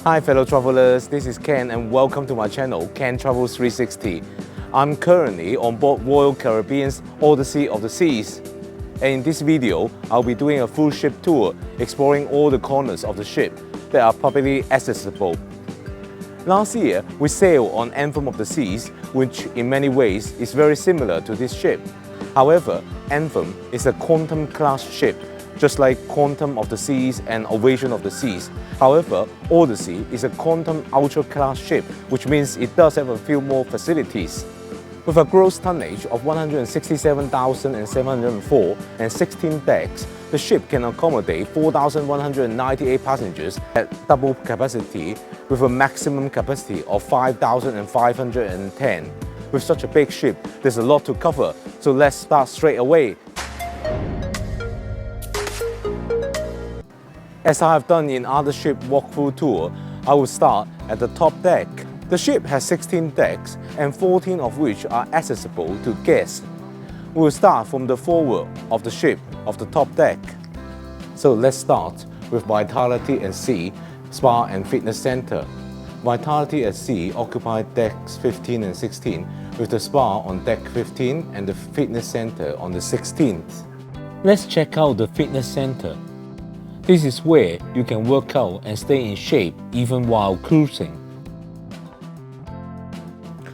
Hi fellow travelers, this is Ken and welcome to my channel, Ken Travels 360. I'm currently on board Royal Caribbean's Odyssey of the Seas. And in this video, I'll be doing a full ship tour, exploring all the corners of the ship that are publicly accessible. Last year, we sailed on Anthem of the Seas, which in many ways is very similar to this ship. However, Anthem is a Quantum-class ship, just like Quantum of the Seas and Ovation of the Seas. However, Odyssey is a Quantum Ultra-class ship, which means it does have a few more facilities. With a gross tonnage of 167,704 and 16 decks, the ship can accommodate 4,198 passengers at double capacity with a maximum capacity of 5,510. With such a big ship, there's a lot to cover, so let's start straight away. As I have done in other ship walkthrough tour, I will start at the top deck. The ship has 16 decks and 14 of which are accessible to guests. We will start from the forward of the ship of the top deck. So let's start with Vitality at Sea Spa and Fitness Center. Vitality at Sea occupies decks 15 and 16 with the spa on deck 15 and the fitness center on the 16th. Let's check out the fitness center. This is where you can work out and stay in shape even while cruising.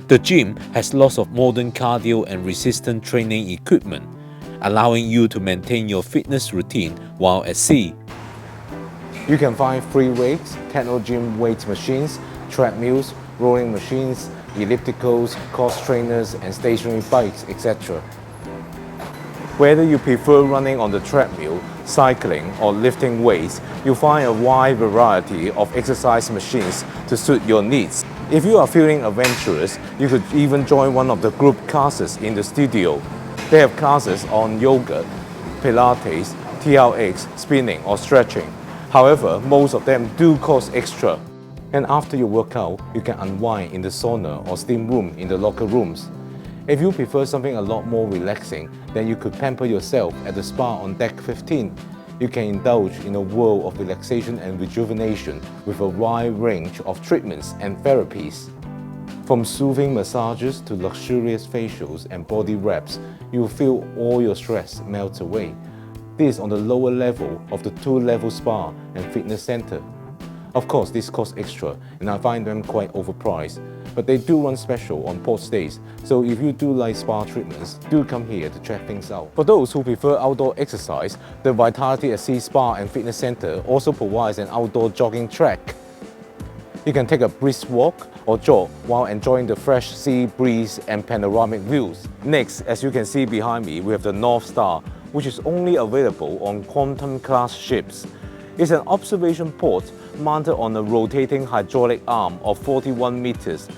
The gym has lots of modern cardio and resistance training equipment, allowing you to maintain your fitness routine while at sea. You can find free weights, techno gym weight machines, treadmills, rowing machines, ellipticals, cross trainers and stationary bikes, etc. Whether you prefer running on the treadmill, cycling or lifting weights, you'll find a wide variety of exercise machines to suit your needs. If you are feeling adventurous, you could even join one of the group classes in the studio. They have classes on yoga, Pilates, TRX, spinning or stretching. However, most of them do cost extra. And after your workout, you can unwind in the sauna or steam room in the locker rooms. If you prefer something a lot more relaxing, then you could pamper yourself at the spa on deck 15. You can indulge in a world of relaxation and rejuvenation with a wide range of treatments and therapies. From soothing massages to luxurious facials and body wraps, you will feel all your stress melt away. This on the lower level of the two-level spa and fitness center. Of course, this costs extra and I find them quite overpriced. But they do run special on port stays, so if you do like spa treatments, do come here to check things out. For those who prefer outdoor exercise, the Vitality at Sea Spa and Fitness Center also provides an outdoor jogging track. You can take a brisk walk or jog while enjoying the fresh sea breeze and panoramic views. Next, as you can see behind me, we have the North Star, which is only available on Quantum-class ships. It's an observation port mounted on a rotating hydraulic arm of 41 meters.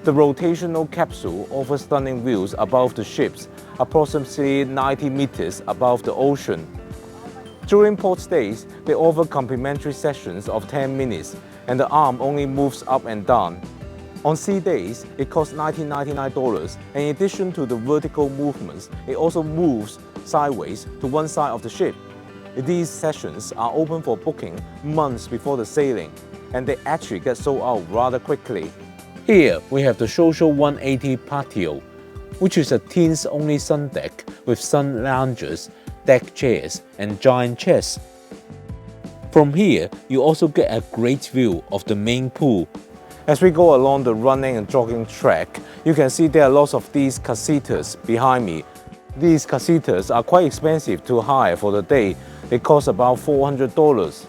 The rotational capsule offers stunning views above the ships, approximately 90 meters above the ocean. During port stays, they offer complimentary sessions of 10 minutes, and the arm only moves up and down. On sea days, it costs $19.99, and in addition to the vertical movements, it also moves sideways to one side of the ship. These sessions are open for booking months before the sailing, and they actually get sold out rather quickly. Here we have the Social 180 Patio, which is a teens-only sun deck with sun loungers, deck chairs, and giant chests. From here, you also get a great view of the main pool. As we go along the running and jogging track, you can see there are lots of these casitas behind me. These casitas are quite expensive to hire for the day. They cost about $400.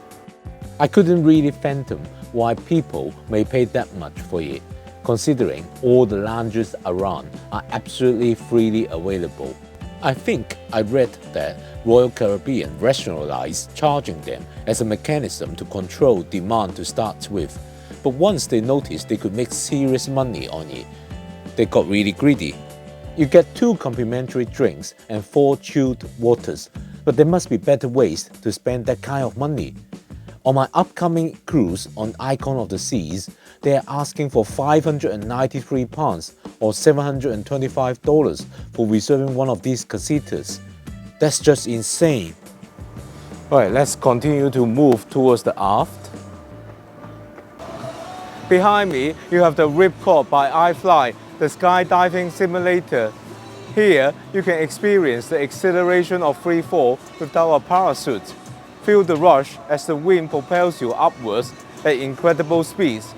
I couldn't really fathom why people may pay that much for it, considering all the lounges around are absolutely freely available. I think I read that Royal Caribbean rationalized charging them as a mechanism to control demand to start with, but once they noticed they could make serious money on it, they got really greedy. You get 2 complimentary drinks and 4 chilled waters, but there must be better ways to spend that kind of money. On my upcoming cruise on Icon of the Seas, they are asking for £593 or $725 for reserving one of these casitas. That's just insane. Alright, let's continue to move towards the aft. Behind me, you have the Ripcord by iFly, the skydiving simulator. Here, you can experience the exhilaration of free fall without a parachute. Feel the rush as the wind propels you upwards at incredible speeds.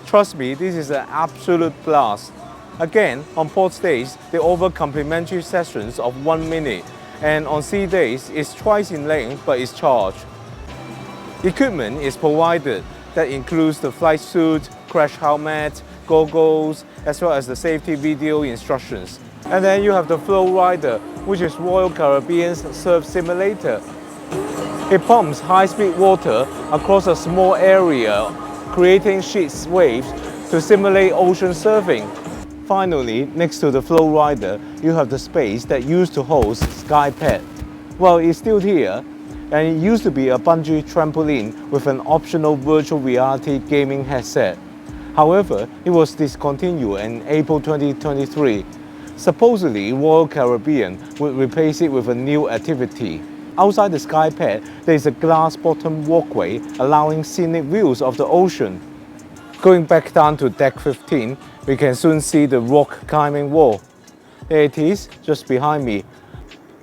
Trust me, this is an absolute blast. Again, on port days, they offer complimentary sessions of 1 minute, and on sea days, it's twice in length but it's charged. Equipment is provided that includes the flight suit, crash helmet, goggles, as well as the safety video instructions. And then you have the Flow Rider, which is Royal Caribbean's surf simulator. It pumps high-speed water across a small area, creating sheet waves to simulate ocean surfing. Finally, next to the Flow Rider, you have the space that used to host SkyPad. Well, it's still here, and it used to be a bungee trampoline with an optional virtual reality gaming headset. However, it was discontinued in April 2023. Supposedly, Royal Caribbean would replace it with a new activity. Outside the SkyPad, there is a glass-bottom walkway allowing scenic views of the ocean. Going back down to deck 15, we can soon see the rock climbing wall. There it is, just behind me.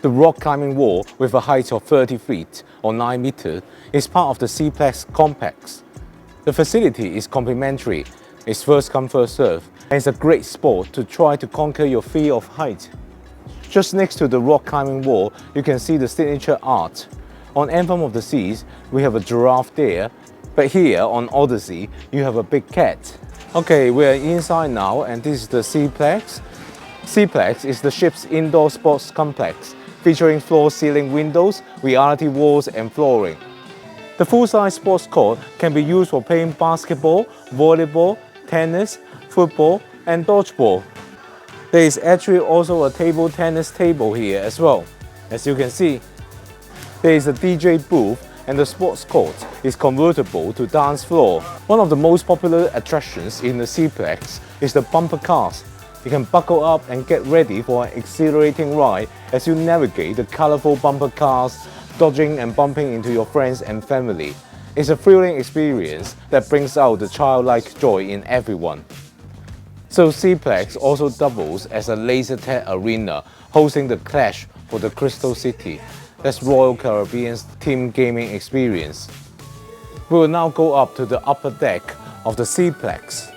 The rock climbing wall, with a height of 30 feet or 9 meters, is part of the SeaPlex complex. The facility is complimentary, it's first come first serve, and it's a great sport to try to conquer your fear of height. Just next to the rock climbing wall, you can see the signature art. On Anthem of the Seas, we have a giraffe there, but here on Odyssey, you have a big cat. Okay, we are inside now, and this is the SeaPlex. SeaPlex is the ship's indoor sports complex, featuring floor-ceiling windows, reality walls, and flooring. The full-size sports court can be used for playing basketball, volleyball, tennis, football, and dodgeball. There is actually also a table tennis table here as well. As you can see, there is a DJ booth, and the sports court is convertible to dance floor. One of the most popular attractions in the SeaPlex is the bumper cars. You can buckle up and get ready for an exhilarating ride as you navigate the colorful bumper cars, dodging and bumping into your friends and family. It's a thrilling experience that brings out the childlike joy in everyone. So SeaPlex also doubles as a laser tag arena, hosting the Clash for the Crystal City. That's Royal Caribbean's team gaming experience. We will now go up to the upper deck of the SeaPlex.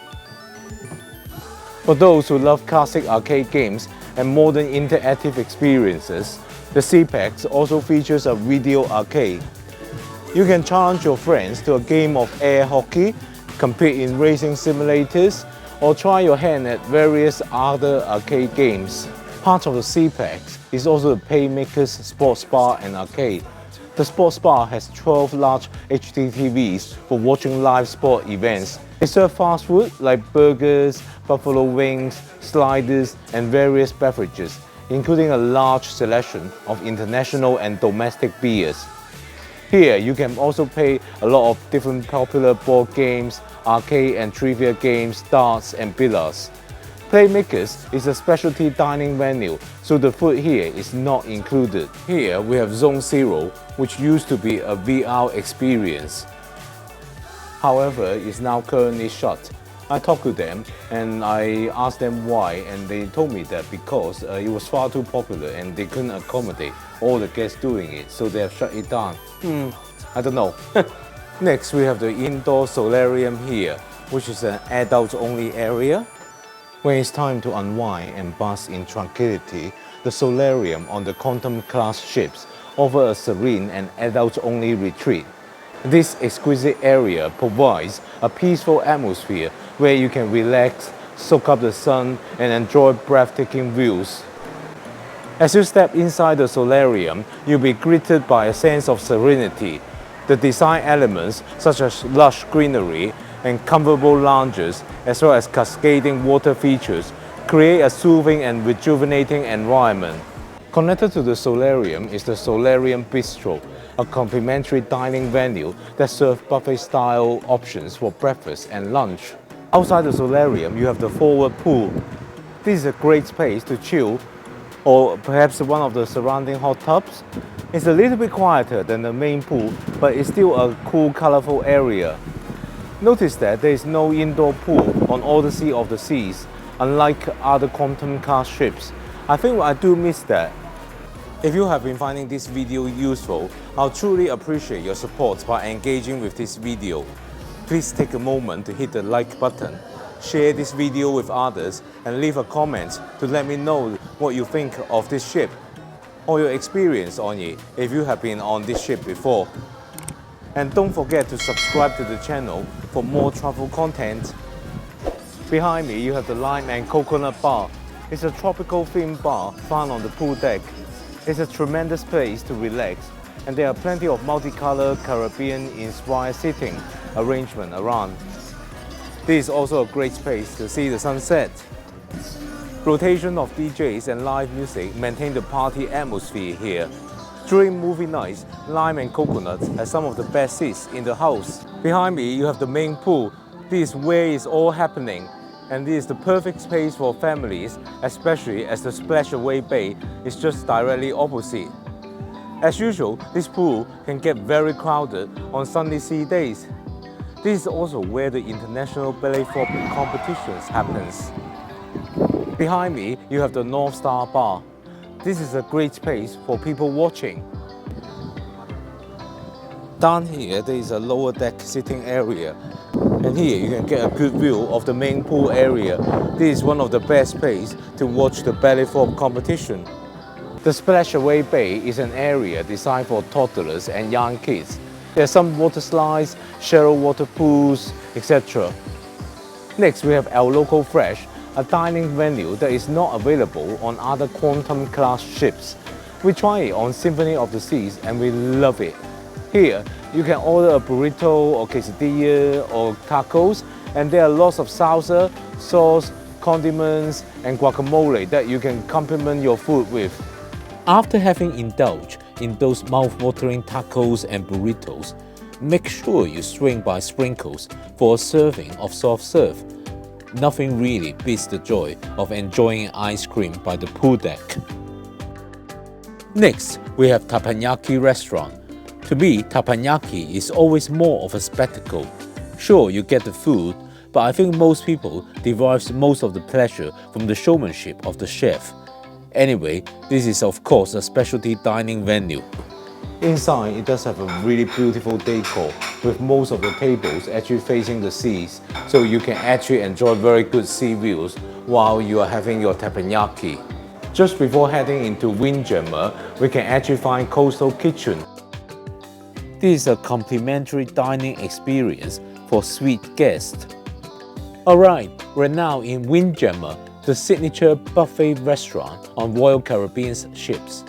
For those who love classic arcade games and modern interactive experiences, the SeaPlex also features a video arcade. You can challenge your friends to a game of air hockey, compete in racing simulators, or try your hand at various other arcade games. Part of the SeaPlex is also the Playmakers Sports Bar and Arcade. The sports bar has 12 large HD TVs for watching live sport events. They serve fast food like burgers, buffalo wings, sliders, and various beverages, including a large selection of international and domestic beers. Here, you can also play a lot of different popular board games, arcade and trivia games, darts, and billiards. Playmakers is a specialty dining venue, so the food here is not included. Here, we have Zone Zero, which used to be a VR experience. However, it's now currently shut. I talked to them and I asked them why, and they told me that because it was far too popular and they couldn't accommodate all the guests doing it, so they have shut it down. I don't know. Next, we have the indoor solarium here, which is an adults-only area. When it's time to unwind and bask in tranquility, the solarium on the Quantum-class ships offer a serene and adults-only retreat. This exquisite area provides a peaceful atmosphere where you can relax, soak up the sun, and enjoy breathtaking views. As you step inside the solarium, you'll be greeted by a sense of serenity. The design elements, such as lush greenery and comfortable lounges, as well as cascading water features, create a soothing and rejuvenating environment. Connected to the solarium is the Solarium Bistro, a complimentary dining venue that serves buffet-style options for breakfast and lunch. Outside the solarium, you have the forward pool. This is a great place to chill, or perhaps one of the surrounding hot tubs. It's a little bit quieter than the main pool, but it's still a cool, colorful area. Notice that there is no indoor pool on Odyssey of the Seas, unlike other Quantum-class ships. I think I do miss that. If you have been finding this video useful, I'll truly appreciate your support by engaging with this video. Please take a moment to hit the like button, share this video with others, and leave a comment to let me know what you think of this ship or your experience on it if you have been on this ship before. And don't forget to subscribe to the channel for more travel content. Behind me you have the Lime and Coconut Bar. It's a tropical themed bar found on the pool deck. It's a tremendous place to relax, and there are plenty of multicolored Caribbean-inspired seating arrangement around. This is also a great space to see the sunset. Rotation of DJs and live music maintain the party atmosphere here. During movie nights, Lime and Coconut has some of the best seats in the house. Behind me, you have the main pool. This is where it's all happening, and this is the perfect space for families, especially as the Splash Away Bay is just directly opposite. As usual, this pool can get very crowded on sunny sea days. This is also where the international belly flop competitions happens. Behind me, you have the North Star Bar. This is a great space for people watching. Down here, there is a lower deck sitting area. And here you can get a good view of the main pool area. This is one of the best places to watch the belly flop competition. The Splash Away Bay is an area designed for toddlers and young kids. There are some water slides, shallow water pools, etc. Next, we have El Loco Fresh, a dining venue that is not available on other Quantum-class ships. We tried it on Symphony of the Seas and we love it. Here, you can order a burrito or quesadilla or tacos, and there are lots of salsa, sauce, condiments, and guacamole that you can complement your food with. After having indulged in those mouth-watering tacos and burritos, make sure you swing by Sprinkles for a serving of soft serve. Nothing really beats the joy of enjoying ice cream by the pool deck. Next, we have Teppanyaki Restaurant. To me, teppanyaki is always more of a spectacle. Sure, you get the food, but I think most people derive most of the pleasure from the showmanship of the chef. Anyway, this is of course a specialty dining venue. Inside, it does have a really beautiful decor, with most of the tables actually facing the seas, so you can actually enjoy very good sea views while you are having your teppanyaki. Just before heading into Windjammer, we can actually find Coastal Kitchen. This is a complimentary dining experience for suite guests. Alright, we're now in Windjammer, the signature buffet restaurant on Royal Caribbean's ships.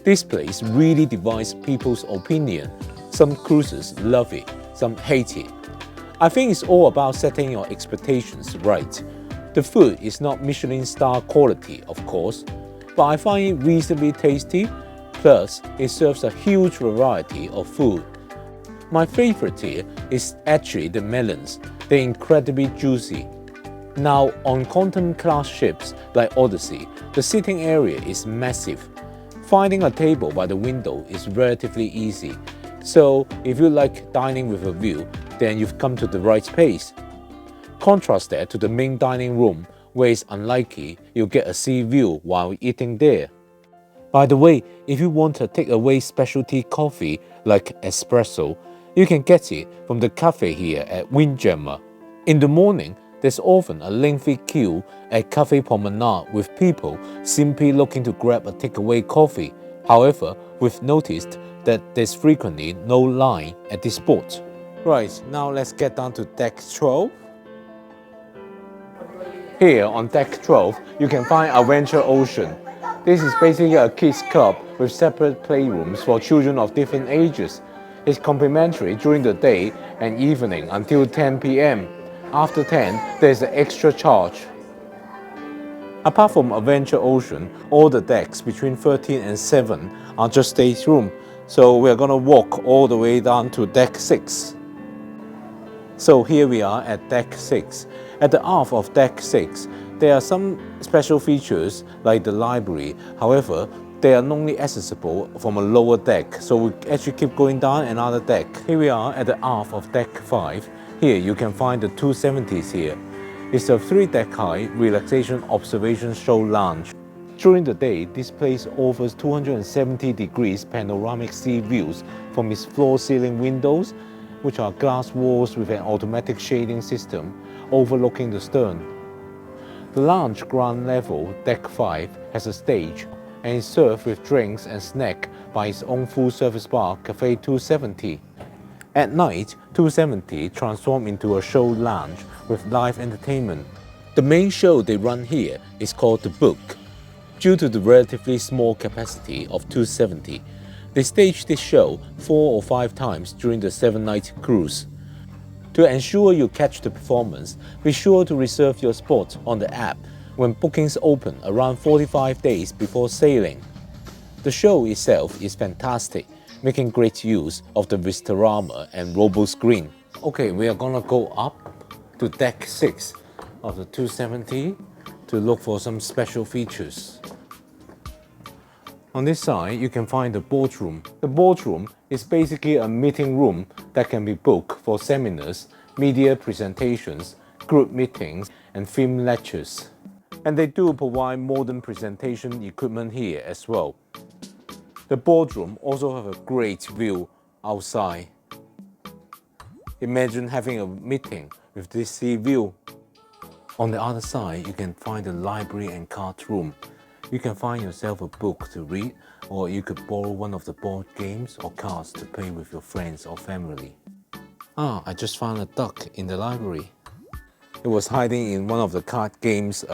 This place really divides people's opinion. Some cruisers love it, some hate it. I think it's all about setting your expectations right. The food is not Michelin star quality, of course, but I find it reasonably tasty, plus it serves a huge variety of food. My favorite here is actually the melons. They're incredibly juicy. Now, on Quantum-class ships like Odyssey, the sitting area is massive. Finding a table by the window is relatively easy. So, if you like dining with a view, then you've come to the right space. Contrast that to the main dining room, where it's unlikely you'll get a sea view while eating there. By the way, if you want a takeaway specialty coffee like espresso, you can get it from the cafe here at Windjammer. In the morning, there's often a lengthy queue at Cafe Promenade with people simply looking to grab a takeaway coffee. However, we've noticed that there's frequently no line at this spot. Right, now let's get down to Deck 12. Here on Deck 12, you can find Adventure Ocean. This is basically a kids club with separate playrooms for children of different ages. It's complimentary during the day and evening until 10 p.m. After 10, there's an extra charge. Apart from Adventure Ocean, all the decks between 13 and 7 are just stateroom, so we're gonna walk all the way down to Deck 6. So here we are at Deck 6. At the aft of Deck 6, there are some special features like the library. However, they are only accessible from a lower deck, so we actually keep going down another deck. Here we are at the aft of Deck 5. Here you can find the 270s here. It's a 3-deck high relaxation observation show lounge. During the day, this place offers 270 degrees panoramic sea views from its floor-ceiling windows, which are glass walls with an automatic shading system overlooking the stern. The lounge ground level, Deck 5, has a stage and is served with drinks and snack by its own full-service bar, Cafe 270. At night, 270 transforms into a show lounge with live entertainment. The main show they run here is called The Book. Due to the relatively small capacity of 270, they stage this show 4 or 5 times during the 7-night cruise. To ensure you catch the performance, be sure to reserve your spot on the app when bookings open around 45 days before sailing. The show itself is fantastic, making great use of the Vistarama and RoboScreen. Okay, we are gonna go up to Deck 6 of the 270 to look for some special features. On this side, you can find the boardroom. The boardroom is basically a meeting room that can be booked for seminars, media presentations, group meetings, and film lectures. And they do provide modern presentation equipment here as well. The boardroom also have a great view outside. Imagine having a meeting with this sea view. On the other side, you can find the library and card room. You can find yourself a book to read, or you could borrow one of the board games or cards to play with your friends or family. I just found a duck in the library. It was hiding in one of the card games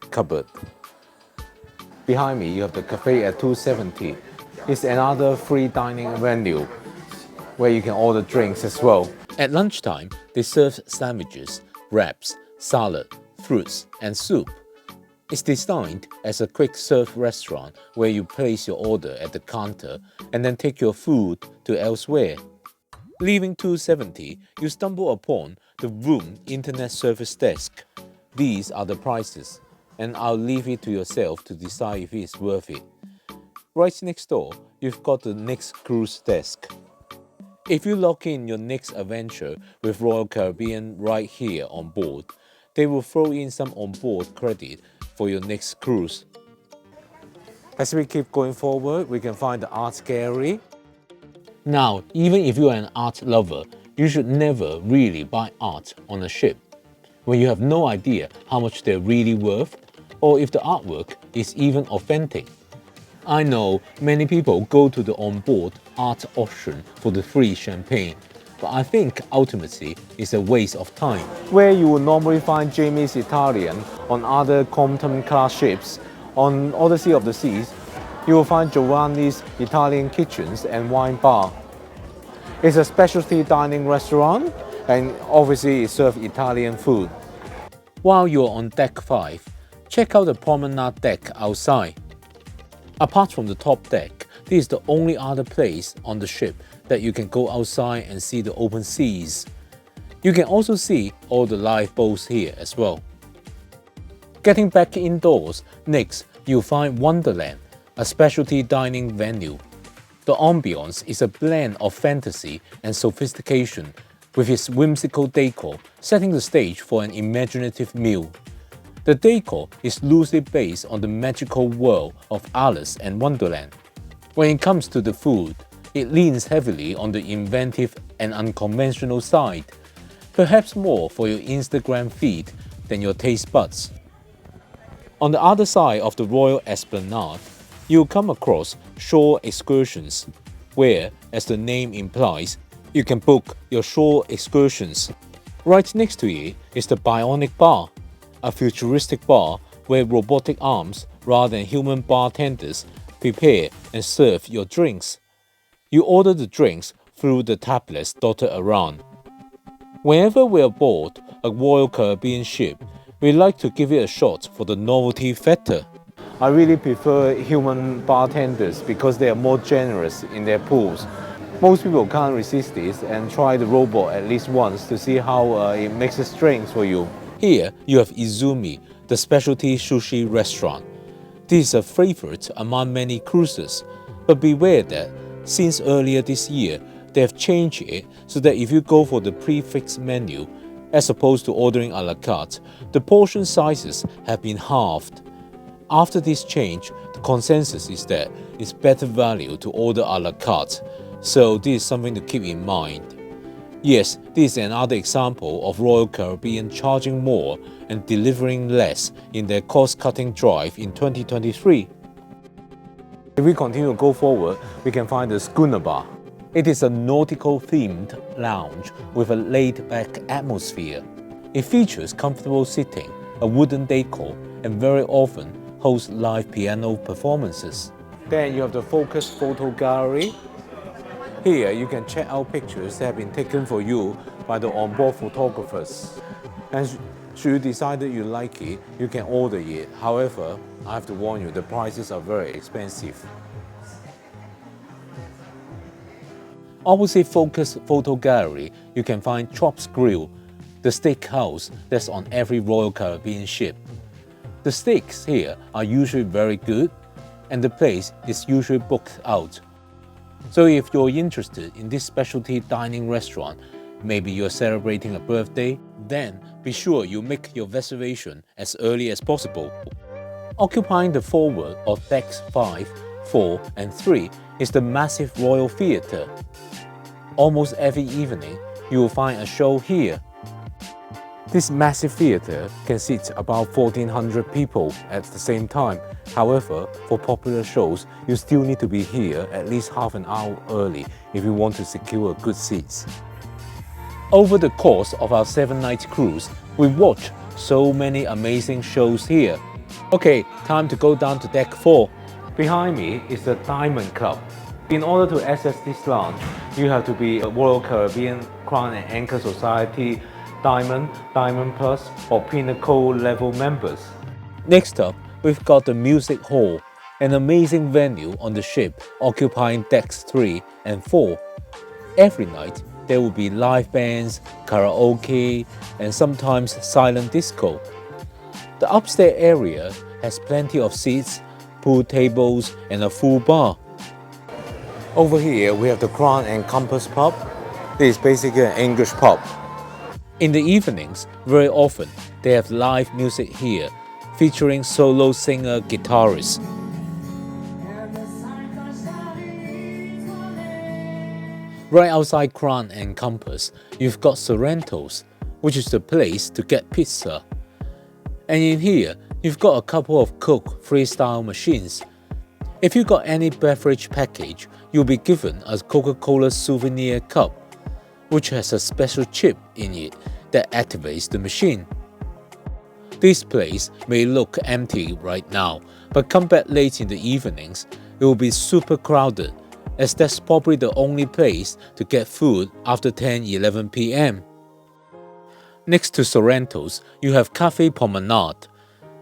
cupboard. Behind me, you have the cafe at 270. It's another free dining venue where you can order drinks as well. At lunchtime, they serve sandwiches, wraps, salad, fruits, and soup. It's designed as a quick-serve restaurant where you place your order at the counter and then take your food to elsewhere. Leaving 270, you stumble upon the Room Internet Service Desk. These are the prices, and I'll leave it to yourself to decide if it's worth it. Right next door, you've got the Next Cruise Desk. If you lock in your next adventure with Royal Caribbean right here on board, they will throw in some onboard credit for your next cruise. As we keep going forward, we can find the art gallery. Now, even if you are an art lover, you should never really buy art on a ship when you have no idea how much they're really worth or if the artwork is even authentic. I know many people go to the onboard art auction for the free champagne, but I think ultimately it's a waste of time. Where you will normally find Jamie's Italian on other Compton-class ships, on Odyssey of the Seas, you will find Giovanni's Italian Kitchens and Wine Bar. It's a specialty dining restaurant and obviously it serves Italian food. While you're on Deck 5, check out the promenade deck outside. Apart from the top deck, this is the only other place on the ship that you can go outside and see the open seas. You can also see all the live boats here as well. Getting back indoors, next you'll find Wonderland, a specialty dining venue. The ambience is a blend of fantasy and sophistication, with its whimsical decor setting the stage for an imaginative meal. The decor is loosely based on the magical world of Alice and Wonderland. When it comes to the food, it leans heavily on the inventive and unconventional side, perhaps more for your Instagram feed than your taste buds. On the other side of the Royal Esplanade, you'll come across Shore Excursions, where, as the name implies, you can book your shore excursions. Right next to it is the Bionic Bar, a futuristic bar where robotic arms rather than human bartenders prepare and serve your drinks. You order the drinks through the tablets dotted around. Whenever we're aboard a Royal Caribbean ship, we like to give it a shot for the novelty factor. I really prefer human bartenders because they are more generous in their pools. Most people can't resist this and try the robot at least once to see how it mixes drinks for you. Here you have Izumi, the specialty sushi restaurant. This is a favorite among many cruisers, but beware that since earlier this year, they have changed it so that if you go for the prefix menu, As opposed to ordering a la carte, the portion sizes have been halved. After this change, the consensus is that it's better value to order a la carte, so this is something to keep in mind. Yes, this is another example of Royal Caribbean charging more and delivering less in their cost-cutting drive in 2023. If we continue to go forward, we can find the Schooner Bar. It is a nautical-themed lounge with a laid-back atmosphere. It features comfortable seating, a wooden decor, and very often hosts live piano performances. Then you have the Focus Photo Gallery. Here you can check out pictures that have been taken for you by the onboard photographers. And should you decide that you like it, you can order it. However, I have to warn you, the prices are very expensive. Opposite Focus Photo Gallery, you can find Chops Grill, the steakhouse that's on every Royal Caribbean ship. The steaks here are usually very good, and the place is usually booked out. So if you're interested in this specialty dining restaurant, maybe you're celebrating a birthday, then be sure you make your reservation as early as possible. Occupying the forward of decks 5, 4 and 3 is the massive Royal Theatre. Almost every evening, you will find a show here. This massive theatre can seat about 1,400 people at the same time. However, for popular shows, you still need to be here at least half an hour early if you want to secure good seats. Over the course of our 7-night cruise, we watched so many amazing shows here. Okay, time to go down to deck 4. Behind me is the Diamond Club. In order to access this lounge, you have to be a Royal Caribbean Crown and Anchor Society Diamond, Diamond Plus or Pinnacle level members. Next up, we've got the Music Hall, an amazing venue on the ship occupying decks 3 and 4. Every night, there will be live bands, karaoke, and sometimes silent disco. The upstairs area has plenty of seats, pool tables, and a full bar. Over here, we have the Crown and Compass pub. This is basically an English pub. In the evenings, very often, they have live music here, featuring solo singer guitarists. Right outside Crown and Compass, you've got Sorrento's, which is the place to get pizza. And in here, you've got a couple of Coke freestyle machines. If you got any beverage package, you'll be given a Coca-Cola souvenir cup, which has a special chip in it that activates the machine. This place may look empty right now, but come back late in the evenings, it will be super crowded, as that's probably the only place to get food after 10-11 p.m. Next to Sorrento's, you have Cafe Promenade.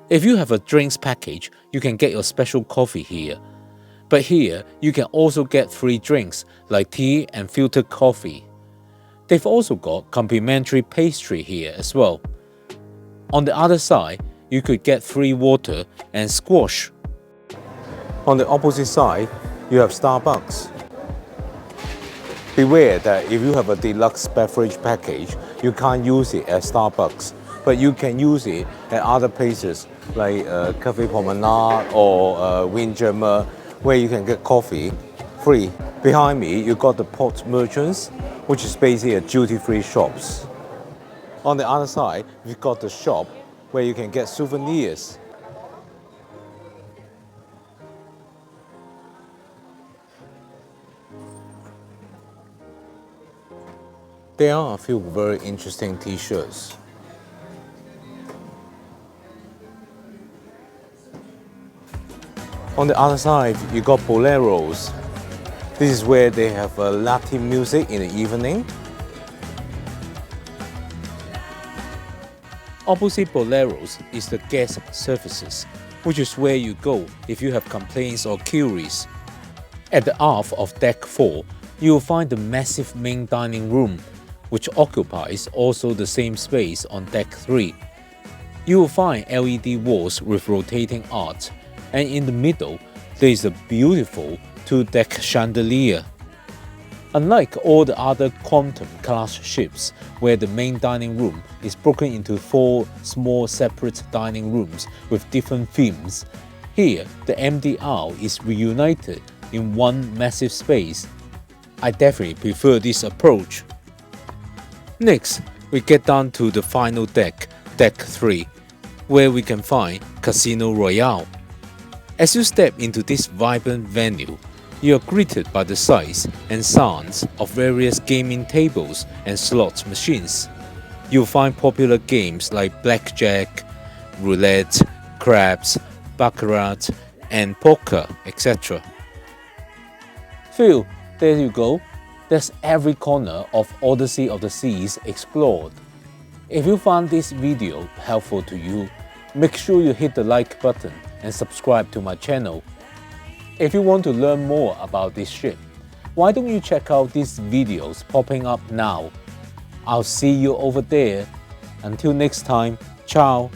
If you have a drinks package, you can get your special coffee here. But here, you can also get free drinks like tea and filtered coffee. They've also got complimentary pastry here as well. On the other side, you could get free water and squash. On the opposite side, you have Starbucks. Beware that if you have a deluxe beverage package, you can't use it at Starbucks, but you can use it at other places like Cafe Promenade or Windjammer, where you can get coffee free. Behind me, you got the Port Merchants, which is basically a duty-free shops. On the other side, you've got the shop where you can get souvenirs. There are a few very interesting t-shirts. On the other side, you got Boleros. This is where they have Latin music in the evening. Opposite Boleros is the guest services, which is where you go if you have complaints or queries. At the aft of Deck 4, you will find the massive main dining room, which occupies also the same space on Deck 3. You will find LED walls with rotating art, and in the middle, there is a beautiful 2-deck chandelier. Unlike all the other Quantum-class ships, where the main dining room is broken into 4 small separate dining rooms with different themes, here the MDR is reunited in one massive space. I definitely prefer this approach. Next, we get down to the final deck, Deck 3, where we can find Casino Royale. As you step into this vibrant venue, you are greeted by the sights and sounds of various gaming tables and slot machines. You'll find popular games like blackjack, roulette, craps, baccarat, and poker, etc. Phew, there you go. That's every corner of Odyssey of the Seas explored. If you found this video helpful to you, make sure you hit the like button and subscribe to my channel. If you want to learn more about this ship, why don't you check out these videos popping up now? I'll see you over there. Until next time, ciao.